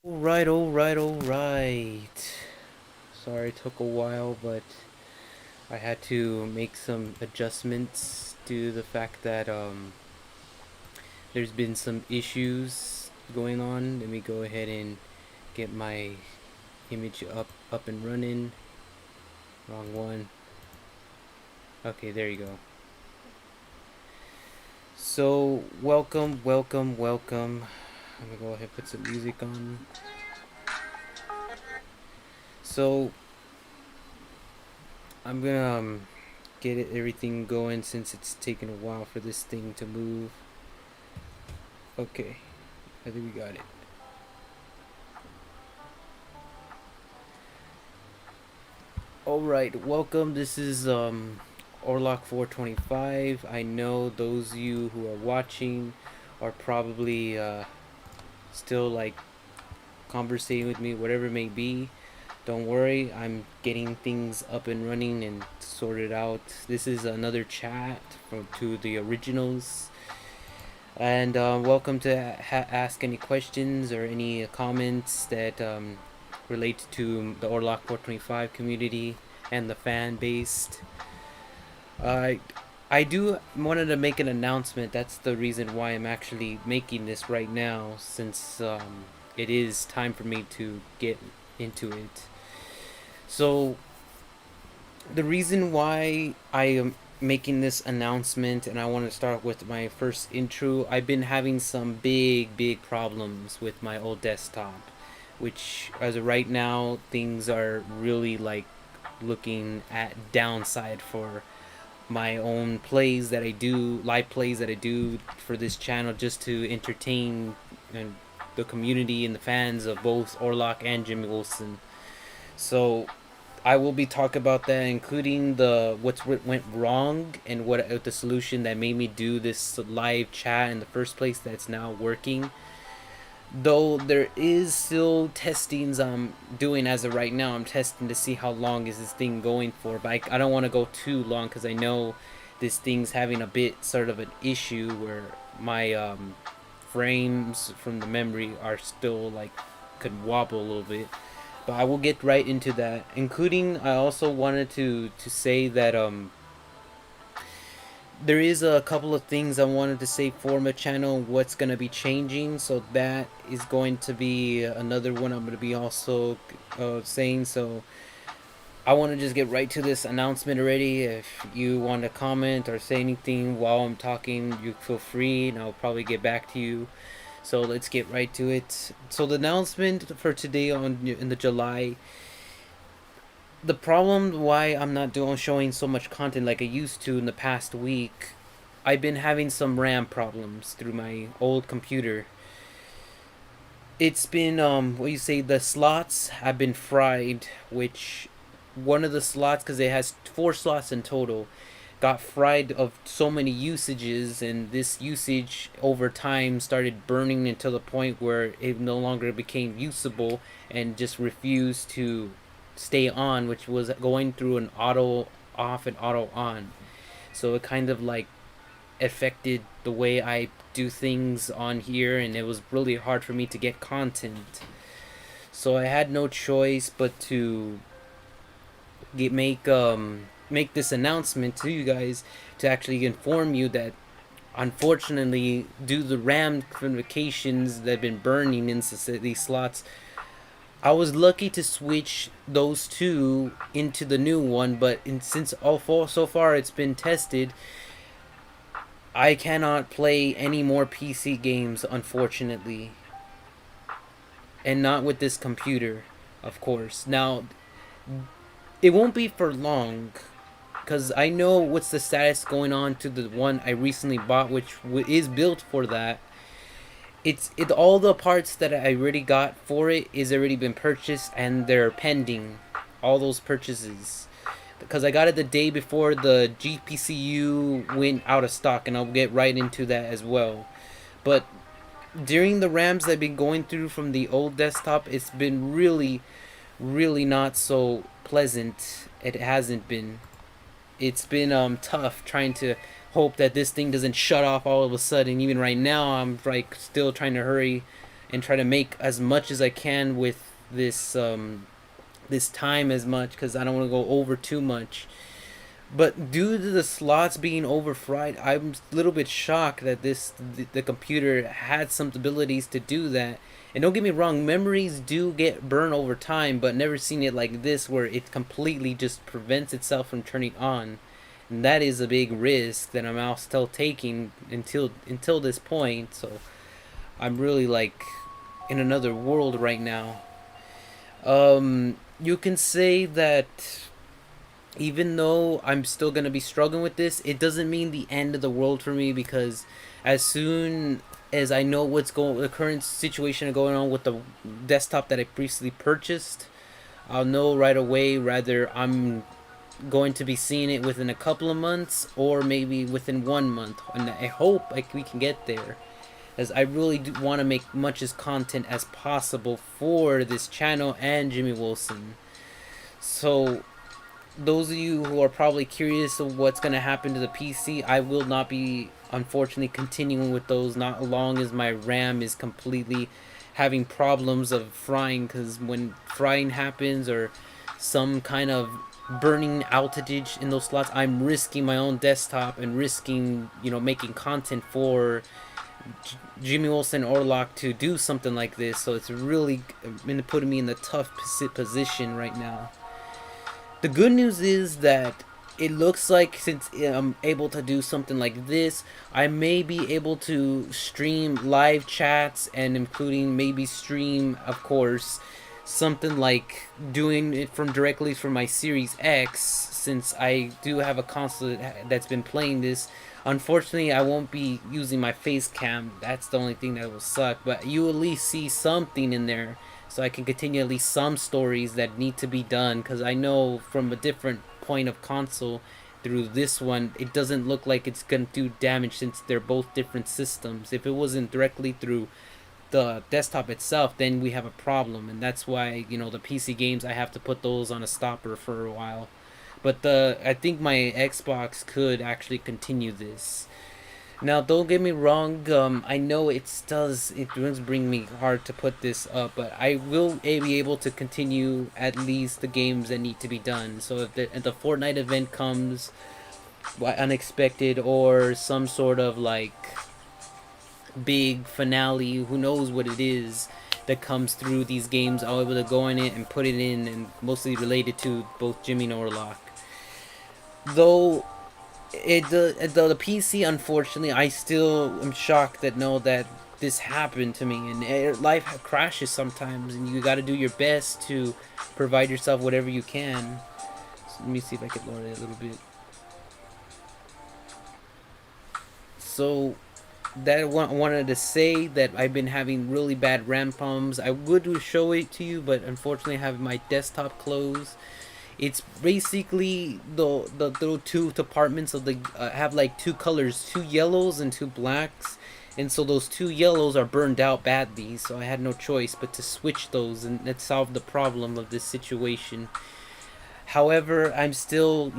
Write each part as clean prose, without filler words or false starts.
Alright. Sorry it took a while, but I had to make some adjustments due to the fact that there's been some issues going on. Let me go ahead and get my image up and running. Wrong one. Okay, there you go. So, welcome. I'm gonna go ahead and put some music on. So, I'm gonna get everything going since it's taken a while for this thing to move. Okay, I think we got it. Alright, welcome. This is Orlok425. I know those of you who are watching are probably still like conversating with me, whatever it may be. Don't worry, I'm getting things up and running and sorted out. This is another chat to the originals. And welcome to ask any questions or any comments that relate to the Orlok425 community and the fan base. I do wanted to make an announcement. That's the reason why I'm actually making this right now, since it is time for me to get into it. So the reason why I am making this announcement, and I want to start with my first intro, I've been having some big problems with my old desktop, which as of right now things are really like looking at downside for my own plays that I do, live plays that I do for this channel, just to entertain and the community and the fans of both Orlok and Jimmy Wilson. So I will be talking about that, including the what's went wrong and what the solution that made me do this live chat in the first place that's now working. Though there is still testings I'm doing as of right now. I'm testing to see how long is this thing going for, but I don't want to go too long because I know this thing's having a bit sort of an issue where my frames from the memory are still like could wobble a little bit. But I will get right into that. Including, I also wanted to say that there is a couple of things I wanted to say for my channel, what's gonna be changing. So that is going to be another one I'm gonna be also saying. So I want to just get right to this announcement already. If you want to comment or say anything while I'm talking, you feel free, and I'll probably get back to you. So let's get right to it. So the announcement for today in the July, the problem why I'm not doing showing so much content like I used to in the past week, I've been having some RAM problems through my old computer. It's been what you say, the slots have been fried, which one of the slots, because it has 4 slots in total, got fried of so many usages, and this usage over time started burning until the point where it no longer became usable and just refused to stay on, which was going through an auto off and auto on. So it kind of like affected the way I do things on here, and it was really hard for me to get content. So I had no choice but to make this announcement to you guys to actually inform you that unfortunately, due to the RAM notifications that have been burning in these slots, I was lucky to switch those two into the new one, but since so far it's been tested, I cannot play any more PC games, unfortunately, and not with this computer, of course. Now, it won't be for long, because I know what's the status going on to the one I recently bought, which is built for that. It all the parts that I already got for it is already been purchased, and they're pending all those purchases, because I got it the day before the GPCU went out of stock, and I'll get right into that as well. But during the RAMs I've been going through from the old desktop, it's been really not so pleasant. It hasn't been. It's been tough trying to hope that this thing doesn't shut off all of a sudden. Even right now, I'm like still trying to hurry and try to make as much as I can with this time as much, because I don't want to go over too much. But due to the slots being over fried, I'm a little bit shocked that the computer had some abilities to do that. And don't get me wrong, memories do get burned over time, but never seen it like this where it completely just prevents itself from turning on. And that is a big risk that I'm now still taking until this point. So I'm really like in another world right now. You can say that even though I'm still gonna be struggling with this, it doesn't mean the end of the world for me, because as soon as I know the current situation going on with the desktop that I previously purchased, I'll know right away whether I'm going to be seeing it within a couple of months or maybe within 1 month, and I hope we can get there, as I really do want to make much as content as possible for this channel and Jimmy Wilson. So those of you who are probably curious of what's going to happen to the PC, I will not be unfortunately continuing with those, not as long as my RAM is completely having problems of frying, because when frying happens or some kind of burning outage in those slots, I'm risking my own desktop and risking, making content for Jimmy Wilson Orlok to do something like this. So it's really putting me in the tough position right now. The good news is that it looks like since I'm able to do something like this, I may be able to stream live chats, and including maybe stream, of course, something like doing it directly from my Series X, since I do have a console that's been playing this. Unfortunately, I won't be using my face cam. That's the only thing that will suck, but you at least see something in there, so I can continue at least some stories that need to be done, because I know from a different point of console through this one, it doesn't look like it's going to do damage, since they're both different systems. If it wasn't directly through the desktop itself, then we have a problem, and that's why, the PC games, I have to put those on a stopper for a while. But I think my Xbox could actually continue this. Now, don't get me wrong. I know it does bring me hard to put this up, but I will be able to continue at least the games that need to be done. So if the Fortnite event comes unexpected, or some sort of like big finale, who knows what it is that comes through these games, I'll be able to go in it and put it in, and mostly related to both Jimmy and Orlok. Though the PC, unfortunately, I still am shocked that this happened to me, and life crashes sometimes, and you got to do your best to provide yourself whatever you can. So let me see if I can lower it a little bit. So that I wanted to say that I've been having really bad RAM problems. I would show it to you, but unfortunately I have my desktop closed. It's basically the two departments of the have like two colors, two yellows and two blacks, and so those two yellows are burned out badly. So I had no choice but to switch those, and that solved the problem of this situation. However, I'm still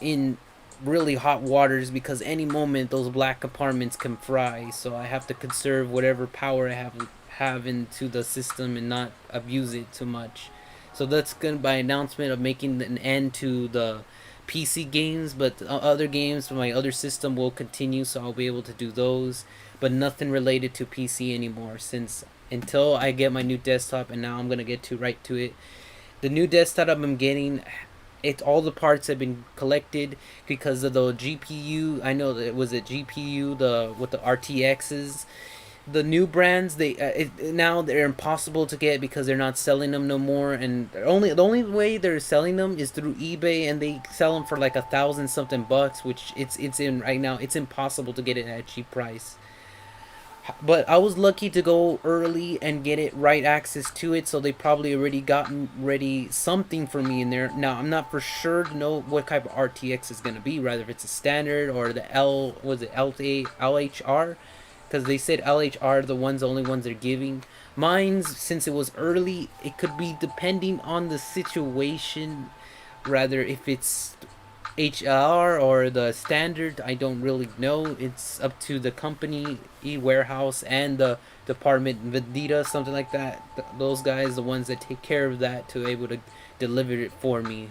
in really hot waters, because any moment those black compartments can fry. So I have to conserve whatever power I have into the system and not abuse it too much. So that's gonna by announcement of making an end to the PC games, but other games from my other system will continue, so I'll be able to do those, but nothing related to PC anymore, since until I get my new desktop, and now I'm gonna get right to it. The new desktop I'm getting, all the parts have been collected because of the GPU. I know that it was a GPU with the RTXs. The new brands, now they're impossible to get because they're not selling them no more, and the only way they're selling them is through eBay, and they sell them for like $1,000 something bucks, which it's in right now. It's impossible to get it at a cheap price. But I was lucky to go early and get it right access to it, so they probably already gotten ready something for me in there. Now I'm not for sure to know what type of RTX is gonna be, rather if it's a standard or the LHR, because they said LHR the only ones they're giving. Mine's, since it was early, it could be depending on the situation, rather if it's HR or the standard, I don't really know. It's up to the company, warehouse, and the department, Vendita, something like that. Those guys, the ones that take care of that, to able to deliver it for me.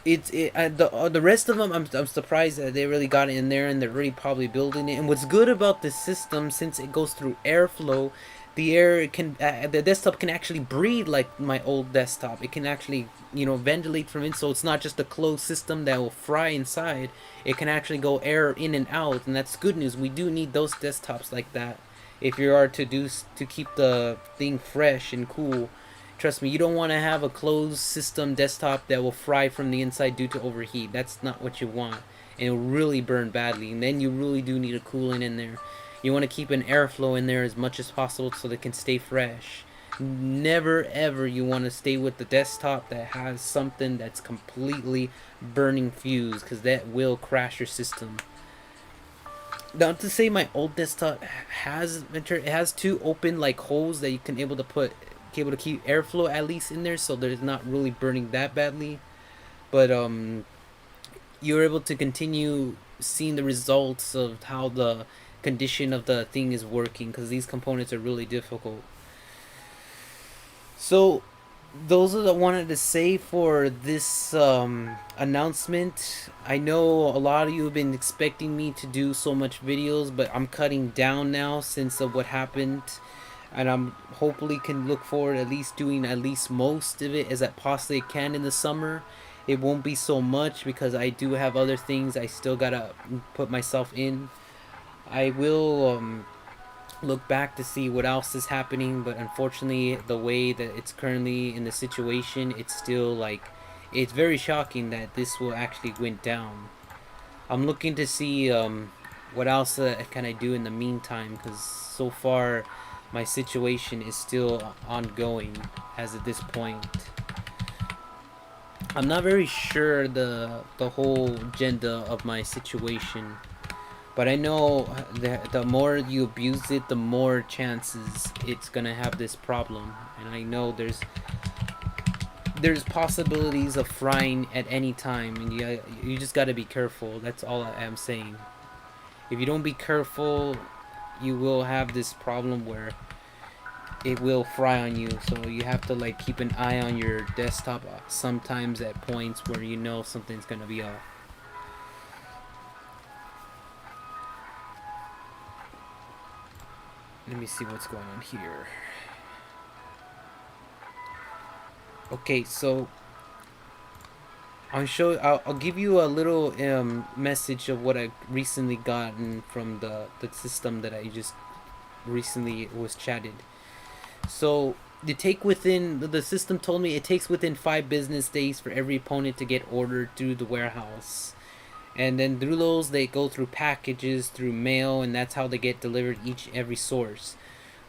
The rest of them, I'm surprised that they really got it in there, and they're really probably building it. And what's good about this system, since it goes through airflow, the desktop can actually breathe like my old desktop. It can actually, ventilate from it, so it's not just a closed system that will fry inside. It can actually go air in and out, and that's good news. We do need those desktops like that if you are to keep the thing fresh and cool. Trust me, you don't want to have a closed system desktop that will fry from the inside due to overheat. That's not what you want. And it'll really burn badly. And then you really do need a coolant in there. You want to keep an airflow in there as much as possible so they can stay fresh. Never ever you want to stay with the desktop that has something that's completely burning fuse, because that will crash your system. Not to say my old desktop has two open like holes that you can able to keep airflow at least in there, so there's not really burning that badly. But you're able to continue seeing the results of how the condition of the thing is working, because these components are really difficult. So those are the wanted to say for this announcement. I know a lot of you have been expecting me to do so much videos, but I'm cutting down now since of what happened, and I'm hopefully can look forward at least doing at least most of it as I possibly can in the summer. It won't be so much because I do have other things I still gotta put myself in. I will look back to see what else is happening, but unfortunately the way that it's currently in the situation, it's still like, it's very shocking that this will actually went down. I'm looking to see what else can I do in the meantime, because so far my situation is still ongoing as of this point. I'm not very sure the whole agenda of my situation, but I know that the more you abuse it, the more chances it's gonna have this problem. And I know there's possibilities of frying at any time, and you just gotta be careful. That's all I am saying. If you don't be careful, you will have this problem where it will fry on you. So you have to like keep an eye on your desktop sometimes at points where you know something's gonna be off. Let me see what's going on here. Okay, so I'll give you a little message of what I recently gotten from the system that I just recently was chatted. So the system told me it takes within 5 business days for every opponent to get ordered through the warehouse. And then through those they go through packages, through mail, and that's how they get delivered every source.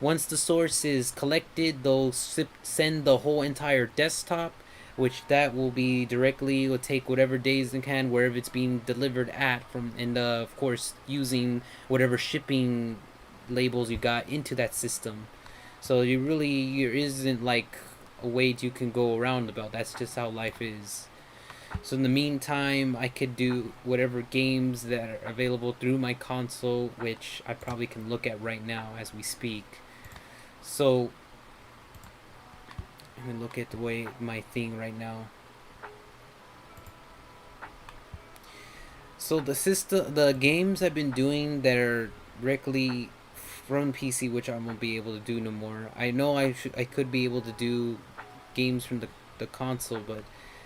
Once the source is collected, they'll send the whole entire desktop, which that will be directly, will take whatever days it can wherever it's being delivered at from, and of course using whatever shipping labels you got into that system. So there isn't like a way you can go around about. That's just how life is. So in the meantime, I could do whatever games that are available through my console, which I probably can look at right now as we speak. So let me look at the way my thing right now. So the games I've been doing that are directly from PC, which I won't be able to do no more. I know I could be able to do games from the console, but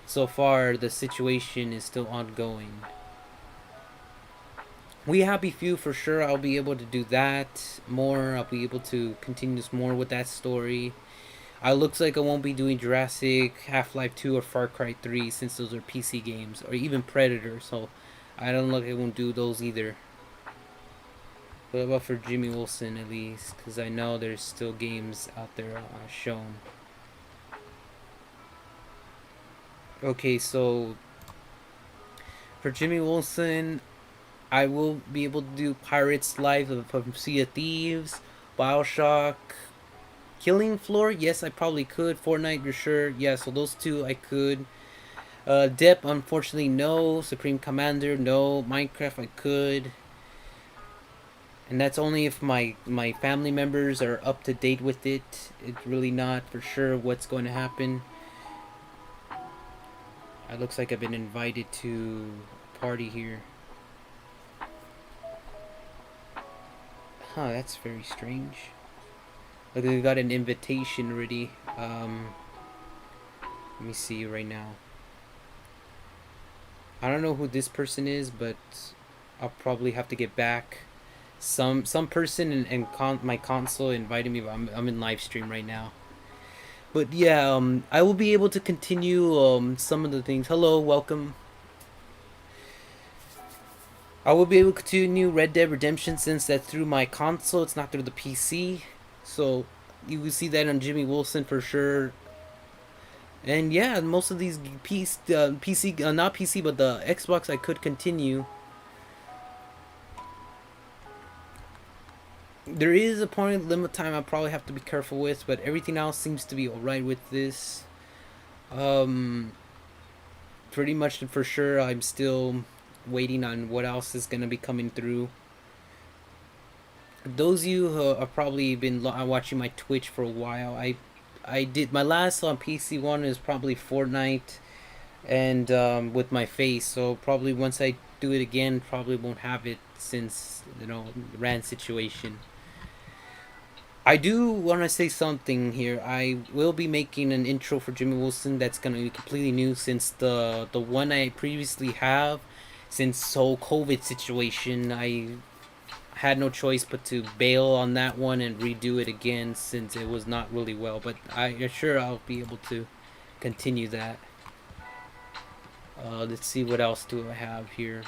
so far the situation is still ongoing. We Happy Few for sure. I'll be able to do that more. I'll be able to continue more with that story. It looks like I won't be doing Jurassic, Half-Life 2, or Far Cry 3 since those are PC games, or even Predator. So I don't look like I won't do those either. What about for Jimmy Wilson at least? Because I know there's still games out there shown. Okay, so for Jimmy Wilson, I will be able to do Pirates Live from Sea of Thieves, Bioshock, Killing Floor. Yes, I probably could. Fortnite, you're sure? Yeah, so those two I could. Dep, unfortunately, no. Supreme Commander, no. Minecraft, I could. and that's only if my family members are up to date with it. It's really not for sure what's going to happen. It looks like I've been invited to a party here. Huh, that's very strange. Look, we got an invitation already. Let me see right now. I don't know who this person is, but I'll probably have to get back. Some person in my console invited me, but I'm in live stream right now. But yeah, I will be able to continue some of the things. Hello, welcome. I will be able to continue Red Dead Redemption since that's through my console. It's not through the PC, so you will see that on Jimmy Wilson for sure. And yeah, most of these PC, not PC, but the Xbox, I could continue. There is a point limit time I probably have to be careful with, but everything else seems to be alright with this. Um, Pretty much for sure, I'm still waiting on what else is gonna be coming through. Those of you who have probably been watching my Twitch for a while, I did my last on PC one is probably Fortnite, and with my face. So probably once I do it again, probably won't have it since Rand situation. I do want to say something here. I will be making an intro for Jimmy Wilson that's gonna be completely new since the one I previously have, since whole COVID situation. I had no choice but to bail on that one and redo it again since it was not really well. But I assure I'll be able to continue that. Let's see what else do I have here.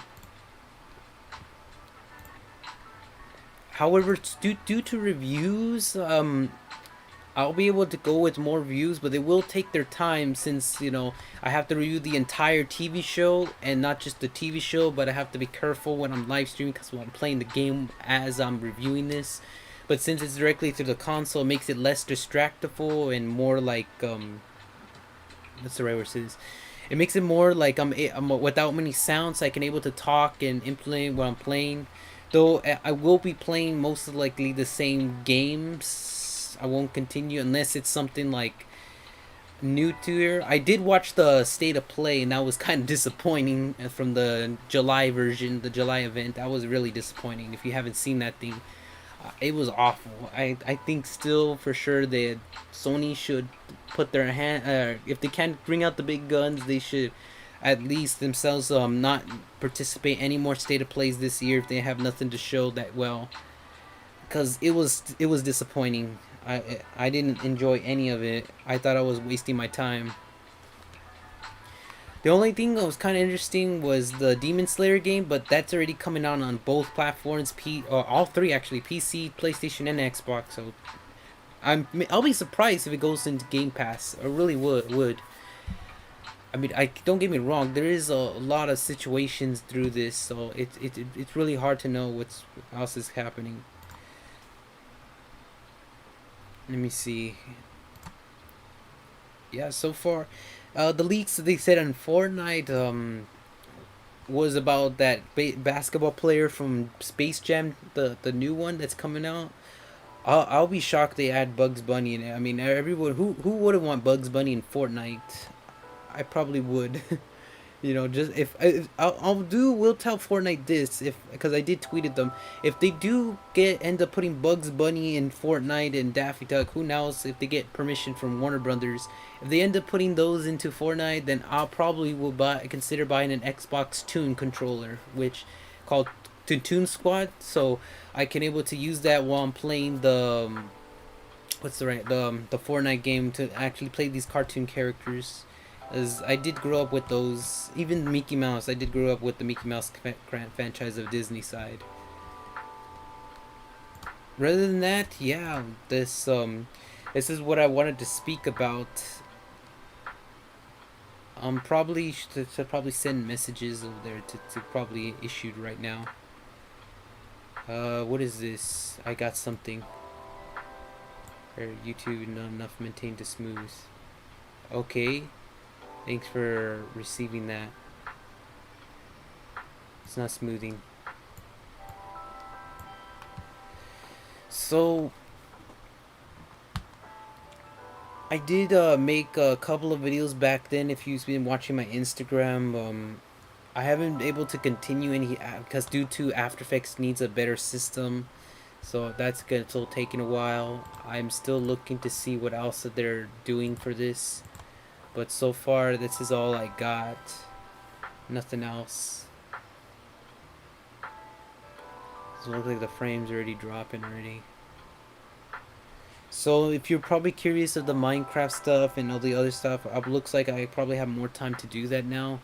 However, due to reviews, I'll be able to go with more views, but they will take their time since I have to review the entire TV show and not just the TV show. But I have to be careful when I'm live streaming because I'm playing the game as I'm reviewing this. But since it's directly through the console, it makes it less distractible and more like what's the right word to this? It makes it more like I'm without many sounds. So I can able to talk and implement what I'm playing. Though I will be playing most likely the same games. I won't continue unless it's something like new to here. I did watch the state of play and that was kind of disappointing from the July version, the July event. That was really disappointing. If you haven't seen that thing, it was awful. I think still for sure that Sony should put their hand. If they can't bring out the big guns, they should at least themselves not participate any more state of plays this year if they have nothing to show that well, because it was disappointing. I didn't enjoy any of it. I thought I was wasting my time. The only thing that was kind of interesting was the Demon Slayer game, but that's already coming out on both platforms, all three actually, PC, PlayStation, and Xbox. So I'll be surprised if it goes into Game Pass. I really would. I mean, don't get me wrong. There is a lot of situations through this, so it's really hard to know what else is happening. Let me see. Yeah, so far, the leaks they said on Fortnite was about that basketball player from Space Jam, the new one that's coming out. I'll be shocked they add Bugs Bunny in it. I mean, everyone who wouldn't want Bugs Bunny in Fortnite? I probably would. Just if we'll tell Fortnite this, if because I did tweeted them, if they do end up putting Bugs Bunny in Fortnite and Daffy Duck, who knows if they get permission from Warner Brothers, if they end up putting those into Fortnite, then I'll probably will consider buying an Xbox Tune controller, which called Toon Squad, so I can able to use that while I'm playing the the Fortnite game to actually play these cartoon characters. As I did grow up with those, even Mickey Mouse. I did grow up with the Mickey Mouse franchise of Disney side. Rather than that, yeah, this is what I wanted to speak about. Probably should probably send messages over there to probably issued right now. What is this? I got something. YouTube not enough maintained to smooth. Okay. Thanks for receiving that. It's not smoothing. So I did make a couple of videos back then. If you've been watching my Instagram, I haven't been able to continue any because due to After Effects needs a better system, so that's gonna still taking a while. I'm still looking to see what else that they're doing for this, but so far this is all I got. Nothing else. So it looks like the frames already dropping already. So if you're probably curious of the Minecraft stuff and all the other stuff, it looks like I probably have more time to do that now,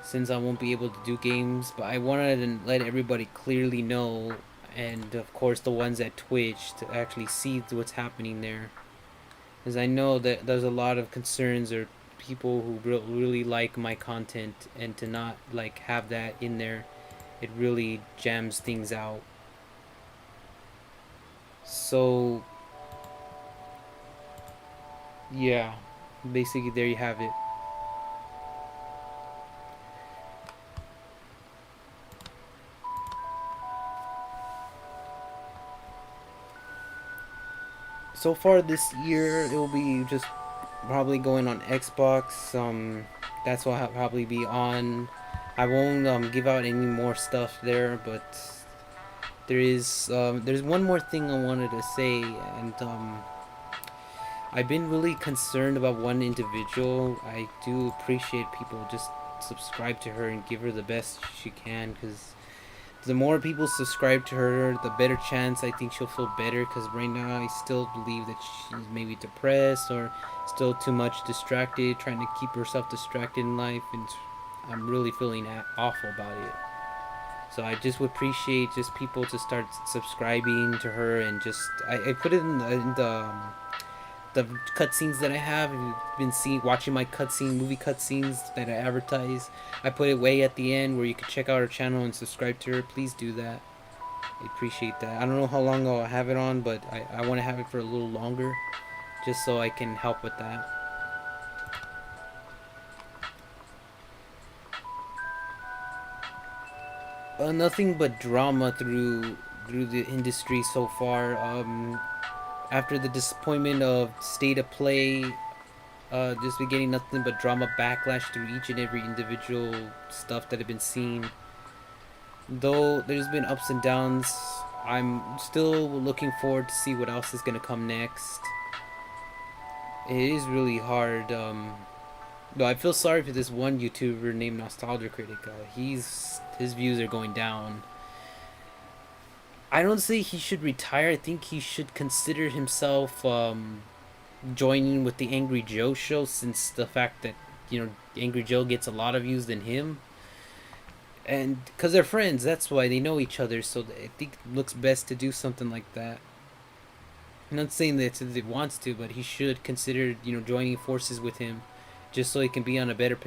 since I won't be able to do games. But I wanted to let everybody clearly know, and of course the ones at Twitch, to actually see what's happening there, because I know that there's a lot of concerns or people who really like my content, and to not like have that in there, it really jams things out. So yeah, basically there you have it. So far this year, it will be just probably going on Xbox. That's what I'll probably be on. I won't give out any more stuff there, but there's one more thing I wanted to say, and I've been really concerned about one individual. I do appreciate people just subscribe to her and give her the best she can, because the more people subscribe to her, the better chance I think she'll feel better. Because right now, I still believe that she's maybe depressed or still too much distracted, trying to keep herself distracted in life, and I'm really feeling awful about it. So I just would appreciate just people to start subscribing to her, and just I put it in the cutscenes that I have. If you've been watching my movie cutscenes that I advertise, I put it way at the end where you can check out her channel and subscribe to her. Please do that. I appreciate that. I don't know how long I'll have it on, but I want to have it for a little longer, just so I can help with that. Nothing but drama through the industry so far. After the disappointment of State of Play, just been getting nothing but drama backlash through each and every individual stuff that have been seen. Though there's been ups and downs, I'm still looking forward to see what else is gonna come next. It is really hard. Though I feel sorry for this one YouTuber named Nostalgia Critic. His views are going down. I don't say he should retire. I think he should consider himself joining with the Angry Joe show, since the fact that Angry Joe gets a lot of views than him, and because they're friends, that's why they know each other. So I think it looks best to do something like that. I'm not saying that he wants to, but he should consider joining forces with him, just so he can be on a better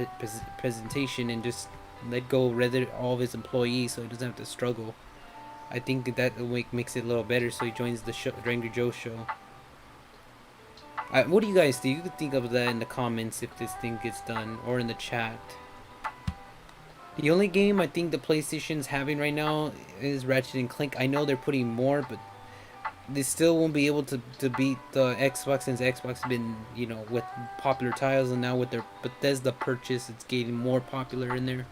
presentation and just let go rather all of his employees, so he doesn't have to struggle. I think that makes it a little better, so he joins the Angry Joe show. What do you guys think? You could think of that in the comments if this thing gets done, or in the chat. The only game I think the PlayStation's having right now is Ratchet and Clank. I know they're putting more, but they still won't be able to beat the Xbox, since Xbox has been, with popular titles, and now with their Bethesda purchase, it's getting more popular in there.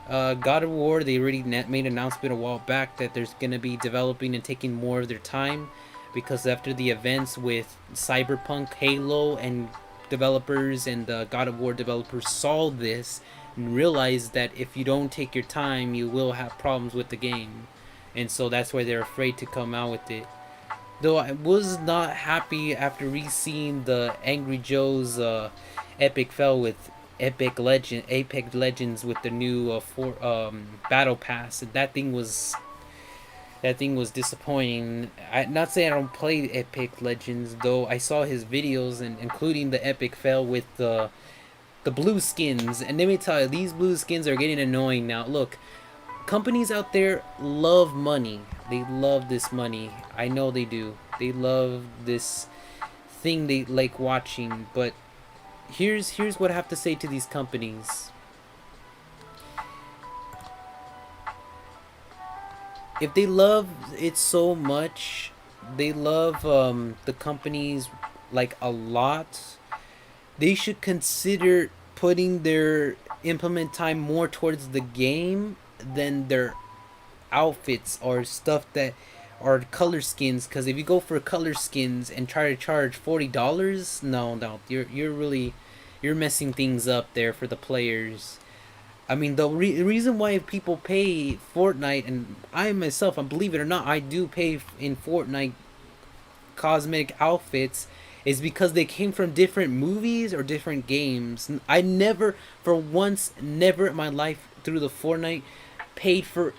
God of War, they already made an announcement a while back that there's going to be developing and taking more of their time, because after the events with Cyberpunk, Halo, and developers and the God of War developers saw this and realized that if you don't take your time, you will have problems with the game. And so that's why they're afraid to come out with it. Though I was not happy after re-seeing the Angry Joe's epic fail with Apex Legends with the new battle pass. That thing was disappointing. I'm not saying I don't play Epic Legends, though I saw his videos, and including the epic fail with the blue skins. And let me tell you, these blue skins are getting annoying now. Look, companies out there love money. They love this money. I know they do. They love this thing they like watching. But here's what I have to say to these companies. If they love it so much, they love the companies like a lot. They should consider putting their implement time more towards the game than their outfits or stuff that are color skins. Because if you go for color skins and try to charge $40, no, you're really you're messing things up there for the players. I mean, the reason why people pay Fortnite, and I myself, I believe it or not, I do pay in Fortnite cosmetic outfits, is because they came from different movies or different games. I never, for once, never in my life through the Fortnite, paid for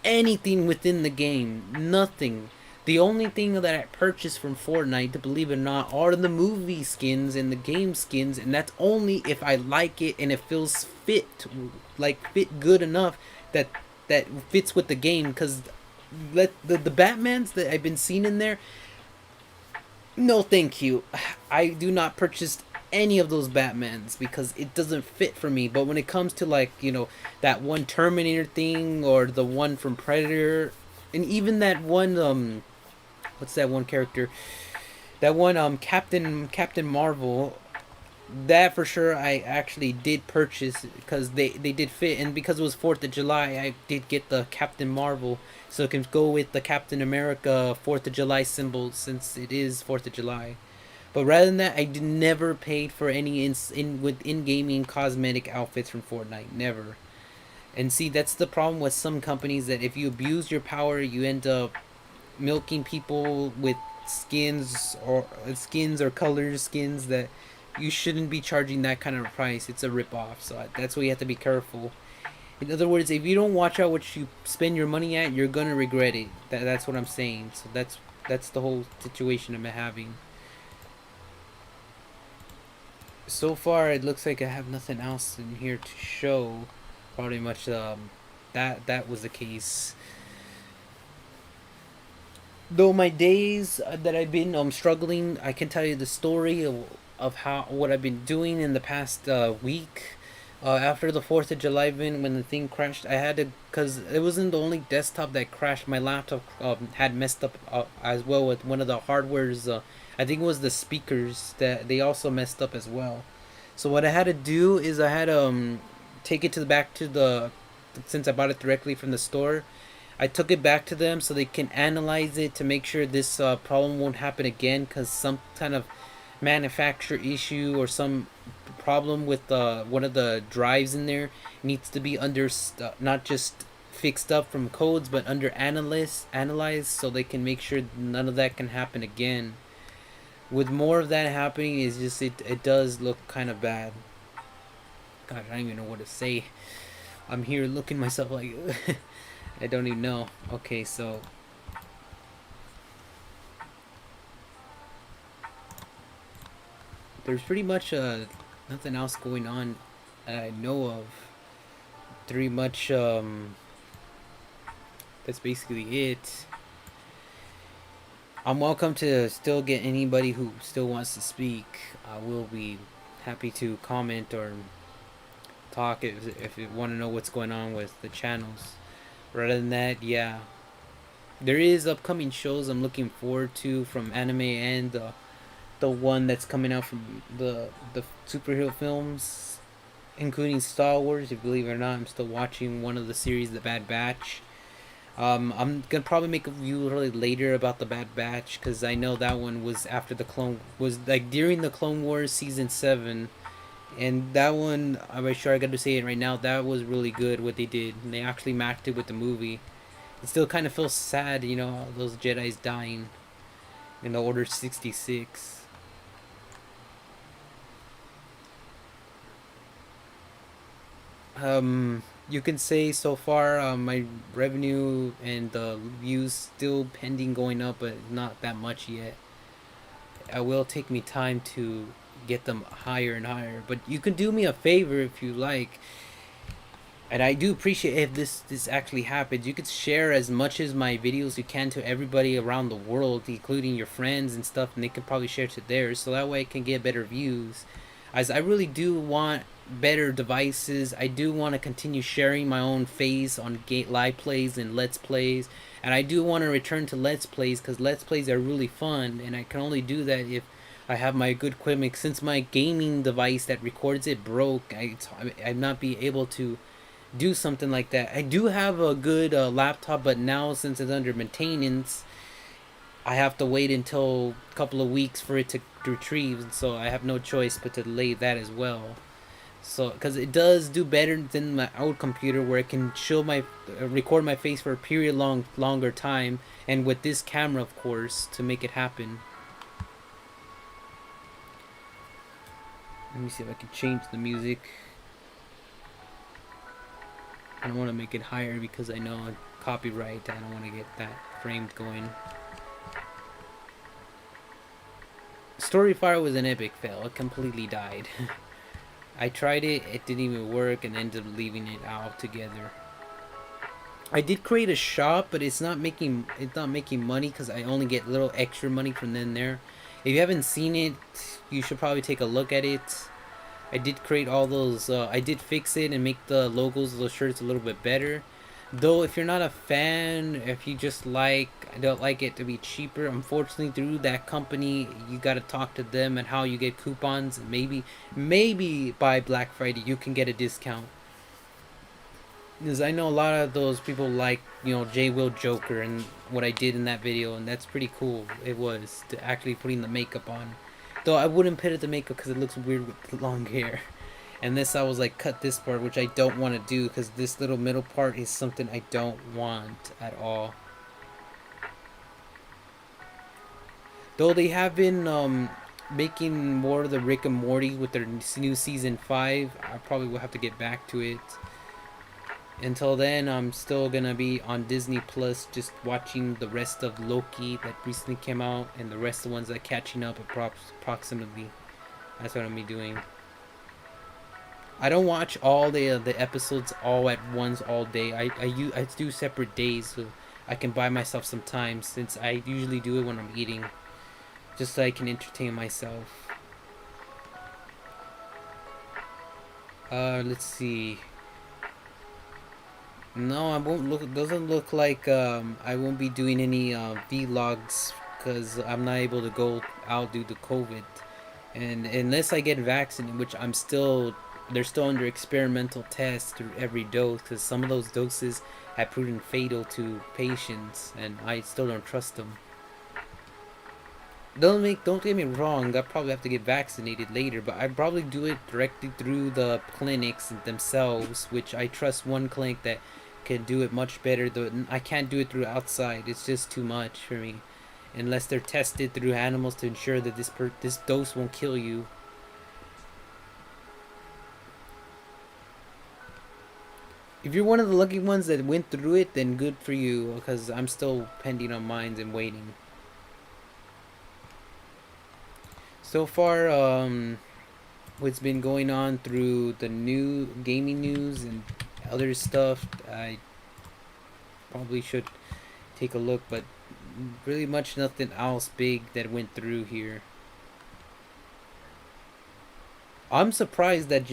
anything within the game. Nothing. The only thing that I purchased from Fortnite, to believe it or not, are the movie skins and the game skins, and that's only if I like it and it feels fit good enough that that fits with the game. Because the Batmans that I've been seeing in there, no, thank you. I do not purchase any of those Batmans because it doesn't fit for me. But when it comes to, like, that one Terminator thing or the one from Predator, and even that one what's that one character? That one Captain Marvel, that for sure I actually did purchase because they did fit, and because it was 4th of July, I did get the Captain Marvel, so it can go with the Captain America 4th of July symbol since it is 4th of July. But rather than that, I did never paid for any in gaming cosmetic outfits from Fortnite. Never. And see, that's the problem with some companies, that if you abuse your power, you end up milking people with skins or color skins that you shouldn't be charging that kind of price. It's a ripoff. So that's why you have to be careful. In other words, if you don't watch out what you spend your money at, you're gonna regret it. That's what I'm saying. So that's the whole situation I'm having. So far, it looks like I have nothing else in here to show. Probably much that was the case. Though my days that I've been struggling, I can tell you the story of how what I've been doing in the past week. After the 4th of July event, when the thing crashed, I had to, because it wasn't the only desktop that crashed. My laptop had messed up as well with one of the hardwares. I think it was the speakers that they also messed up as well. So what I had to do is I had to take it to the back to the, since I bought it directly from the store, I took it back to them so they can analyze it to make sure this problem won't happen again, because some kind of manufacturer issue or some problem with one of the drives in there needs to be not just fixed up from codes, but under analyzed, so they can make sure none of that can happen again. With more of that happening, is just it does look kind of bad. God, I don't even know what to say. I'm here looking myself like I don't even know. Okay, so there's pretty much nothing else going on that I know of. Pretty much that's basically it. I'm welcome to still get anybody who still wants to speak. I will be happy to comment or talk if you want to know what's going on with the channels. Rather than that, yeah, there is upcoming shows I'm looking forward to from anime, and the one that's coming out from the superhero films, including Star Wars. If you believe it or not, I'm still watching one of the series, The Bad Batch. I'm gonna probably make a review really later about the Bad Batch, because I know that one was after the Clone, was like during the Clone Wars season 7, and that one, I'm sure I got to say it right now, that was really good what they did. And they actually matched it with the movie. It still kind of feels sad, those Jedi's dying in the Order 66. You can say so far, my revenue and the views still pending going up, but not that much yet. It will take me time to get them higher and higher, but you can do me a favor if you like, and I do appreciate if this actually happens. You could share as much as my videos you can to everybody around the world, including your friends and stuff, and they can probably share to theirs, so that way I can get better views. As I really do want better devices. I do want to continue sharing my own face on live plays and let's plays, And I do want to return to Let's Plays because Let's Plays are really fun, and I can only do that if I have my good equipment. Since my gaming device that records it broke, I'm not be able to do something like that. I do have a good laptop, but now since it's under maintenance, I have to wait until a couple of weeks for it to retrieve, so I have no choice but to delay that as well. So, because it does do better than my old computer, where it can show my record my face for a longer time, and with this camera, of course, to make it happen. Let me see if I can change the music. I don't want to make it higher because I know copyright. I don't want to get that framed going. Storyfire was an epic fail. It completely died. I tried it, it didn't even work, and ended up leaving it out together. I did create a shop, but it's not making money because I only get little extra money from then there. If you haven't seen it, you should probably take a look at it. I did create all those. I did fix it and make the logos of the shirts a little bit better. Though, if you're not a fan, if you just don't like it to be cheaper, unfortunately, through that company, you gotta talk to them and how you get coupons. And maybe by Black Friday you can get a discount. Because I know a lot of those people like, J Will Joker and what I did in that video, and that's pretty cool. It was to actually putting the makeup on. Though I wouldn't put it the makeup because it looks weird with the long hair. And this, I was like, cut this part, which I don't want to do because this little middle part is something I don't want at all. Though they have been making more of the Rick and Morty with their new season 5, I probably will have to get back to it. Until then, I'm still gonna be on Disney Plus, just watching the rest of Loki that recently came out, and the rest of the ones that are catching up approximately. That's what I'm gonna be doing. I don't watch all the episodes all at once all day. I do separate days so I can buy myself some time, since I usually do it when I'm eating, just so I can entertain myself. Let's see. No, I won't look. Doesn't look like I won't be doing any vlogs because I'm not able to go out due to COVID, and unless I get vaccinated, which they're still under experimental tests through every dose because some of those doses have proven fatal to patients, and I still don't trust them. Don't get me wrong. I probably have to get vaccinated later, but I probably do it directly through the clinics themselves, which I trust one clinic that can do it much better. Though I can't do it through outside. It's just too much for me, unless they're tested through animals to ensure that this dose won't kill you. If you're one of the lucky ones that went through it, then good for you, because I'm still pending on mine and waiting. So far, what's been going on through the new gaming news and other stuff, I probably should take a look, but really much nothing else big that went through here. I'm surprised that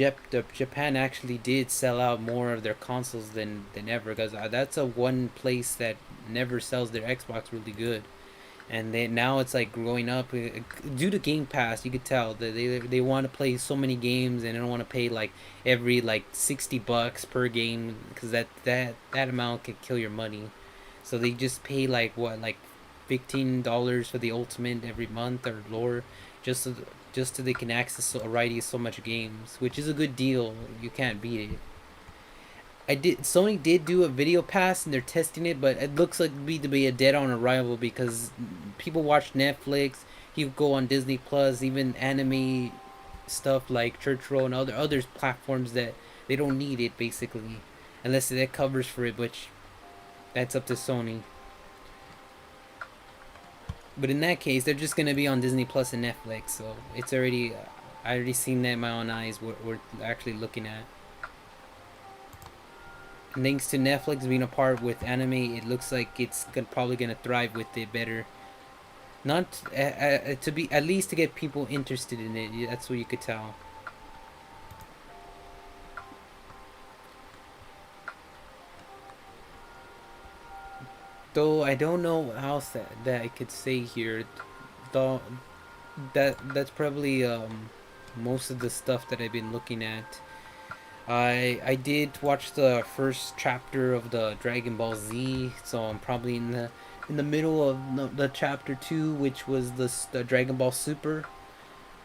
Japan actually did sell out more of their consoles than ever, because that's a one place that never sells their Xbox really good. And now it's like growing up due to Game Pass. You could tell that they want to play so many games, and they don't want to pay like every like $60 per game, because that amount could kill your money. So they just pay like what, like $15 for the ultimate every month or lower, just so they can access a variety of so much games, which is a good deal. You can't beat it. Sony did do a video pass and they're testing it, but it looks like to be a dead on arrival because people watch Netflix, you go on Disney Plus, even anime stuff like Church Roll and other platforms that they don't need it basically, unless that covers for it, which that's up to Sony. But in that case, they're just gonna be on Disney Plus and Netflix, so it's already I already seen that in my own eyes. What we're actually looking at. Thanks to Netflix being a part with anime, it looks like it's probably gonna thrive with it better. Not to be at least to get people interested in it. That's what you could tell. Though I don't know what else that I could say here. Though that's probably most of the stuff that I've been looking at. I did watch the first chapter of the Dragon Ball Z, so I'm probably in the middle of the chapter 2, which was the Dragon Ball Super.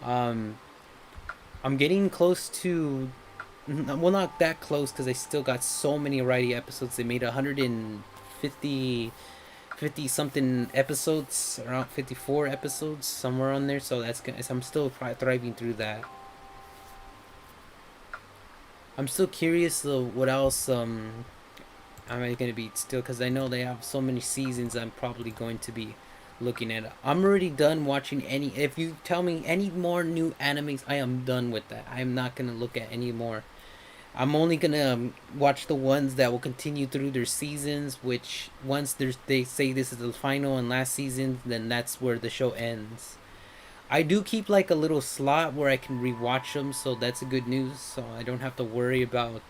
Um, I'm getting close to, well, not that close because I still got so many variety episodes. They made 150 something episodes, around 54 episodes, somewhere on there. So so I'm still thriving through that. I'm still curious though, what else am I gonna be still, because I know they have so many seasons. I'm probably going to be looking at it. I'm already done watching any. If you tell me any more new animes, I am done with that. I am not gonna look at any more. I'm only gonna watch the ones that will continue through their seasons. Which once they say this is the final and last season, then that's where the show ends. I do keep like a little slot where I can rewatch them, so that's a good news. So I don't have to worry about,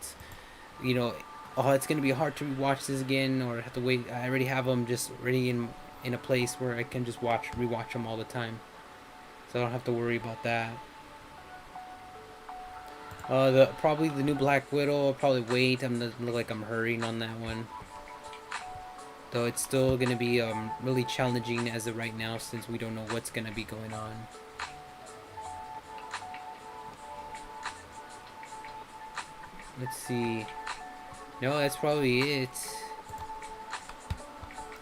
you know, oh, it's gonna be hard to rewatch this again, or have to wait. I already have them just ready in a place where I can just rewatch them all the time, so I don't have to worry about that. The probably the new Black Widow. I'll probably wait. I'm gonna look like I'm hurrying on that one, though it's still gonna be really challenging as of right now since we don't know what's gonna be going on. Let's see. No, that's probably it.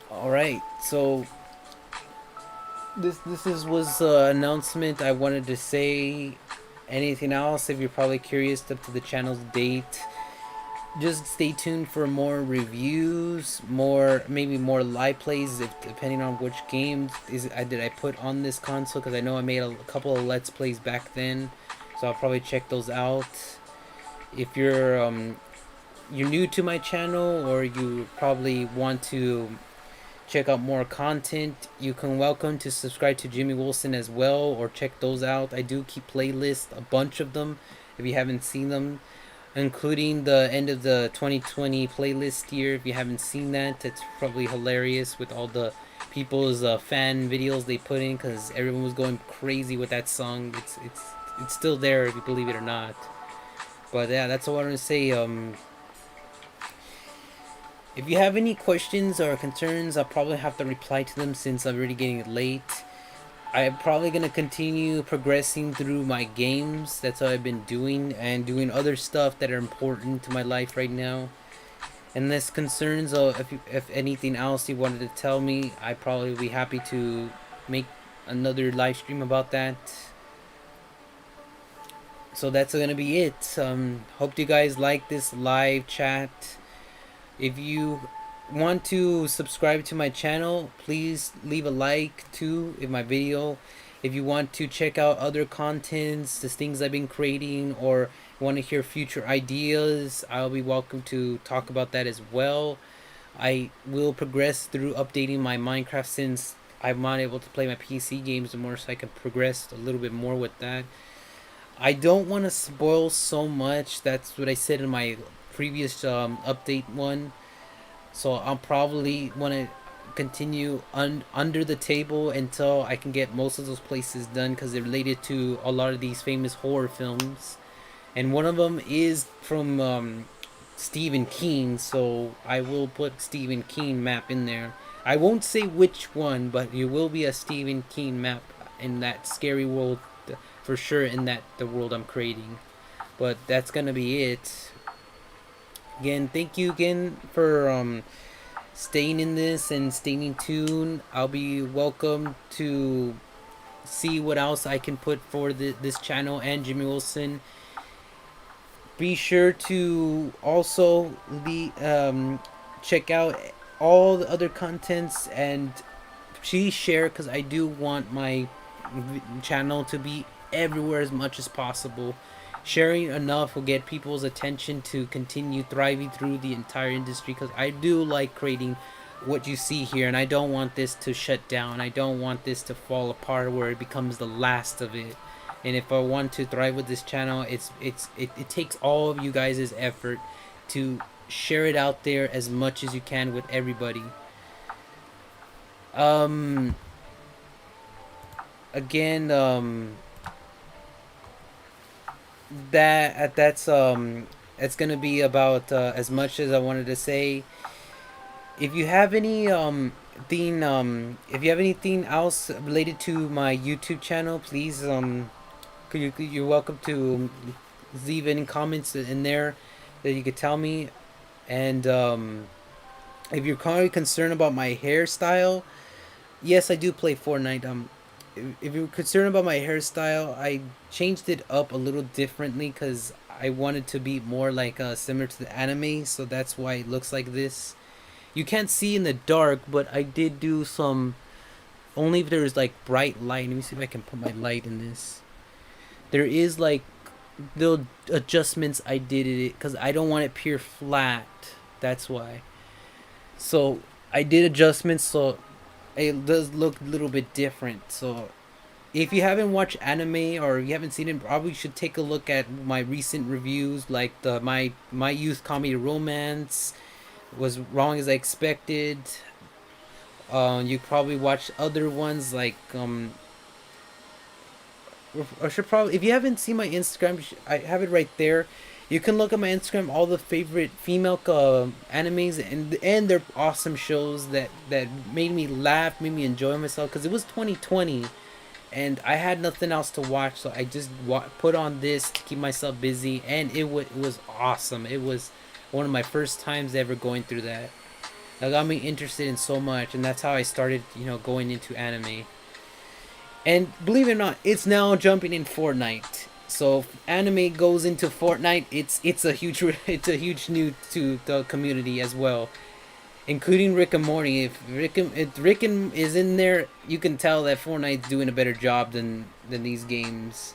All right, so was an announcement I wanted to say. Anything else? If you're probably curious up to the channel's date, just stay tuned for more reviews, maybe more live plays, if depending on which games did I put on this console, because I know I made a couple of let's plays back then, so I'll probably check those out. If you're new to my channel, or you probably want to check out more content, you can welcome to subscribe to Jimmy Wilson as well, or check those out. I do keep playlists, a bunch of them, if you haven't seen them, including the end of the 2020 playlist here. If you haven't seen that, it's probably hilarious with all the people's fan videos they put in, because everyone was going crazy with that song. It's still there, if you believe it or not. But yeah, that's all I want to say. If you have any questions or concerns, I'll probably have to reply to them since I'm already getting late. I'm probably going to continue progressing through my games. That's what I've been doing, and doing other stuff that are important to my life right now. Unless concerns, or if anything else you wanted to tell me, I'd probably be happy to make another live stream about that. So that's going to be it. Hope you guys like this live chat. If you want to subscribe to my channel, please leave a like too in my video. If you want to check out other contents, the things I've been creating, or want to hear future ideas, I'll be welcome to talk about that as well. I will progress through updating my Minecraft since I'm not able to play my PC games anymore, so I can progress a little bit more with that. I don't want to spoil so much. That's what I said in my previous update one. So I'll probably want to continue under the table until I can get most of those places done, because they're related to a lot of these famous horror films. And one of them is from Stephen King, so I will put Stephen King map in there. I won't say which one, but there will be a Stephen King map in that scary world for sure, in the world I'm creating. But that's gonna be it. Again, thank you again for staying in this and staying tuned. I'll be welcome to see what else I can put for this channel and Jimmy Wilson. Be sure to also check out all the other contents, and please share, because I do want my channel to be everywhere as much as possible. Sharing enough will get people's attention to continue thriving through the entire industry, because I do like creating what you see here, and I don't want this to shut down. I don't want this to fall apart where it becomes the last of it. And if I want to thrive with this channel, it takes all of you guys' effort to share it out there as much as you can with everybody. Um, again, that's it's gonna be about as much as I wanted to say. If you have any if you have anything else related to my YouTube channel, please you're welcome to leave any comments in there that you could tell me. And if you're currently concerned about my hairstyle, yes, I do play Fortnite. If you're concerned about my hairstyle, I changed it up a little differently because I wanted to be more like similar to the anime, so that's why it looks like this. You can't see in the dark, but I did do some. Only if there's like bright light. Let me see if I can put my light in this. There is like little adjustments I did it because I don't want it pure flat. That's why. So I did adjustments so it does look a little bit different. So if you haven't watched anime or you haven't seen it, probably should take a look at my recent reviews, like the my youth comedy romance was wrong as I expected. You probably watch other ones like I should probably, if you haven't seen my Instagram, I have it right there. You can look at my Instagram, all the favorite female animes, and they're awesome shows that made me laugh, made me enjoy myself. Because it was 2020, and I had nothing else to watch, so I just put on this to keep myself busy, and it was awesome. It was one of my first times ever going through that. That got me interested in so much, and that's how I started, going into anime. And believe it or not, it's now jumping in Fortnite. So if anime goes into Fortnite, it's a huge it's a huge news to the community as well, including Rick and Morty. If Rick and is in there, you can tell that Fortnite's doing a better job than these games.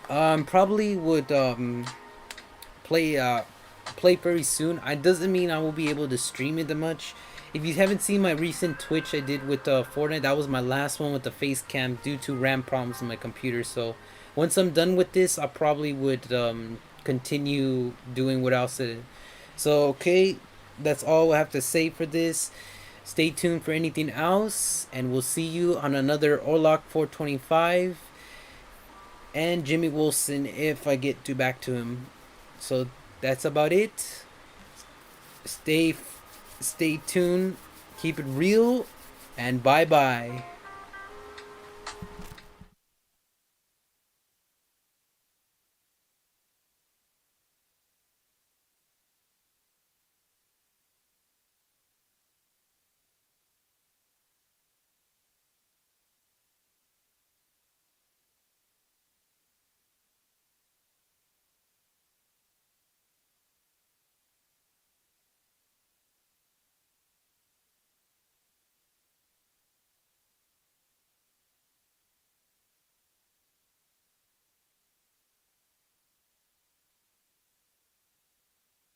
Probably would play play very soon. It doesn't mean I will be able to stream it that much. If you haven't seen my recent Twitch I did with Fortnite, that was my last one with the face cam due to RAM problems on my computer. So once I'm done with this, I probably would continue doing what else. So okay, that's all I have to say for this. Stay tuned for anything else, and we'll see you on another Orlok425 and Jimmy Wilson if I get to back to him. So that's about it. Stay tuned, keep it real, and bye bye.